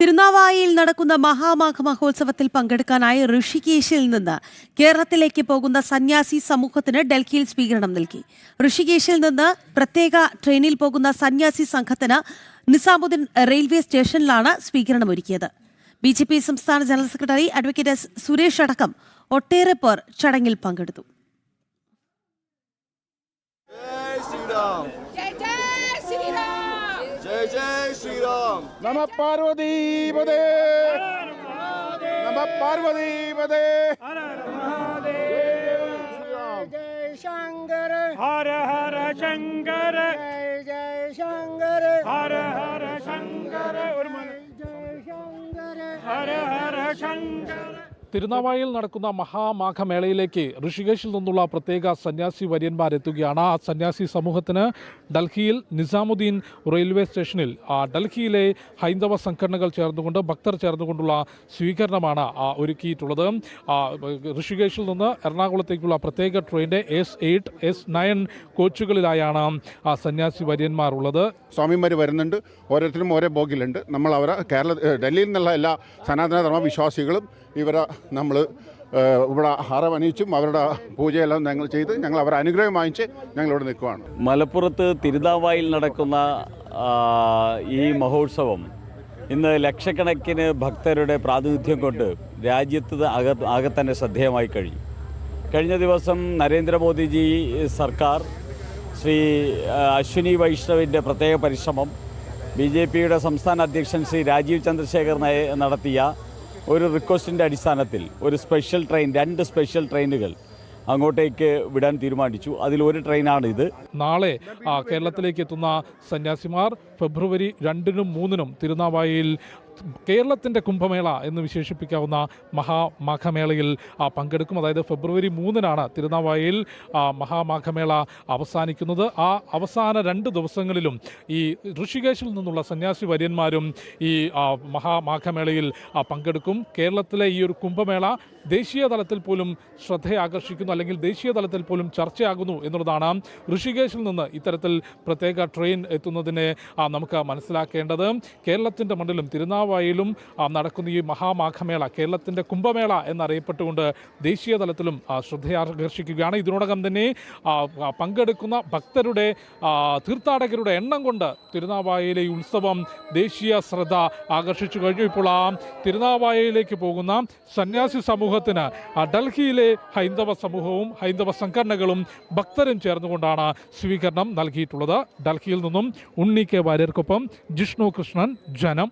തിരുനാവായയിൽ നടക്കുന്ന മഹാമാഘ മഹോത്സവത്തിൽ പങ്കെടുക്കാനായി ഋഷികേശിൽ നിന്ന് കേരളത്തിലേക്ക് പോകുന്ന സന്യാസി സമൂഹത്തിന് ഡൽഹിയിൽ സ്വീകരണം നൽകി. ഋഷികേശിൽ നിന്ന് പ്രത്യേക ട്രെയിനിൽ പോകുന്ന സന്യാസി സംഘത്തിന് നിസാമുദ്ദീൻ റെയിൽവേ സ്റ്റേഷനിലാണ് സ്വീകരണമൊരുക്കിയത്. ബിജെപി സംസ്ഥാന general secretary advocate S Suresh അടക്കം ഒട്ടേറെ പേർ ചടങ്ങിൽ പങ്കെടുത്തു. जय श्री राम नमः पार्वती पदे नमः पार्वती पदे जय शंकर हर हर शंकर जय शंकर हर हर शंकर जय शंकर हर हर शंकर. തിരുനാവായയിൽ നടക്കുന്ന മഹാമാഘമേളയിലേക്ക് ഋഷികേശിൽ നിന്നുള്ള പ്രത്യേക സന്യാസി വര്യന്മാരെത്തുകയാണ്. ആ സന്യാസി സമൂഹത്തിന് ഡൽഹിയിൽ നിസാമുദ്ദീൻ റെയിൽവേ സ്റ്റേഷനിൽ ഡൽഹിയിലെ ഹൈന്ദവ സംഘടനകൾ ചേർന്നുകൊണ്ട് ഭക്തർ ചേർന്നുകൊണ്ടുള്ള സ്വീകരണമാണ് ഒരുക്കിയിട്ടുള്ളത്. ഋഷികേശിൽ നിന്ന് എറണാകുളത്തേക്കുള്ള പ്രത്യേക ട്രെയിനിൻ്റെ S8, S9 കോച്ചുകളിലായാണ് സന്യാസി വര്യന്മാർ ഉള്ളത്. സ്വാമിമാർ വരുന്നുണ്ട്, ഓരോരുത്തരും ഓരോ ബോഗിലുണ്ട്. നമ്മൾ അവരെ ഡൽഹിയിൽ നിന്നുള്ള എല്ലാ സനാതനധർമ്മ വിശ്വാസികളും ഇവരെ നമ്മൾ ഇവിടെ ഹറമണിയിച്ചും അവരുടെ പൂജയെല്ലാം ഞങ്ങൾ ചെയ്ത് ഞങ്ങൾ അവരെ അനുഗ്രഹം വാങ്ങിച്ച് ഞങ്ങളിവിടെ നിൽക്കുകയാണ്. മലപ്പുറത്ത് തിരുനാവായിൽ നടക്കുന്ന ഈ മഹോത്സവം ഇന്ന് ലക്ഷക്കണക്കിന് ഭക്തരുടെ പ്രാതിനിധ്യം കൊണ്ട് രാജ്യത്ത് ആകെ തന്നെ ശ്രദ്ധേയമായി കഴിഞ്ഞ ദിവസം നരേന്ദ്രമോദിജി സർക്കാർ ശ്രീ അശ്വിനി വൈഷ്ണവിൻ്റെ പ്രത്യേക പരിശ്രമം, BJPയുടെ സംസ്ഥാന അധ്യക്ഷൻ ശ്രീ രാജീവ് ചന്ദ്രശേഖർ നടത്തിയ ഒരു റിക്വസ്റ്റിൻ്റെ അടിസ്ഥാനത്തിൽ ഒരു സ്പെഷ്യൽ ട്രെയിൻ, 2 സ്പെഷ്യൽ ട്രെയിനുകൾ അങ്ങോട്ടേക്ക് വിടാൻ തീരുമാനിച്ചു. അതിലൊരു ട്രെയിനാണ് ഇത്. നാളെ കേരളത്തിലേക്ക് എത്തുന്ന സന്യാസിമാർ ഫെബ്രുവരി 2-നും 3-നും തിരുനാവായയിൽ കേരളത്തിൻ്റെ കുംഭമേള എന്ന് വിശേഷിപ്പിക്കാവുന്ന മഹാമാഘമേളയിൽ പങ്കെടുക്കും. അതായത് ഫെബ്രുവരി 3-നാണ് തിരുനാവായയിൽ മഹാമാഘമേള അവസാനിക്കുന്നത്. ആ അവസാന 2 ദിവസങ്ങളിലും ഈ ഋഷികേശിൽ നിന്നുള്ള സന്യാസി വര്യന്മാരും ഈ മഹാമാഘമേളയിൽ പങ്കെടുക്കും. കേരളത്തിലെ ഈ ഒരു കുംഭമേള ദേശീയ തലത്തിൽ പോലും ശ്രദ്ധയാകർഷിക്കുന്നു, അല്ലെങ്കിൽ ദേശീയ തലത്തിൽ പോലും ചർച്ചയാകുന്നു എന്നുള്ളതാണ് ഋഷികേശിൽ നിന്ന് ഇത്തരത്തിൽ പ്രത്യേക ട്രെയിൻ എത്തുന്നതിനെ നമുക്ക് മനസ്സിലാക്കേണ്ടത്. കേരളത്തിൻ്റെ മണ്ണിലും തിരുനാവായയിലും നടക്കുന്ന ഈ മഹാമാഘമേള കേരളത്തിൻ്റെ കുംഭമേള എന്നറിയപ്പെട്ടുകൊണ്ട് ദേശീയ തലത്തിലും ശ്രദ്ധയാകർഷിക്കുകയാണ്. ഇതിനോടകം തന്നെ പങ്കെടുക്കുന്ന ഭക്തരുടെ തീർത്ഥാടകരുടെ എണ്ണം കൊണ്ട് തിരുനാവായയിലെ ഉത്സവം ദേശീയ ശ്രദ്ധ ആകർഷിച്ചു കഴിഞ്ഞു. ഇപ്പോൾ തിരുനാവായയിലേക്ക് പോകുന്ന സന്യാസി സമൂഹത്തിന് ഡൽഹിയിലെ ഹൈന്ദവ സമൂഹവും ഹൈന്ദവ സംഘടനകളും ഭക്തരും ചേർന്നുകൊണ്ടാണ് സ്വീകരണം നൽകിയിട്ടുള്ളത്. ഡൽഹിയിൽ നിന്നും ഉണ്ണി കെ വാര്യർക്കൊപ്പം ജിഷ്ണു കൃഷ്ണൻ, ജനം.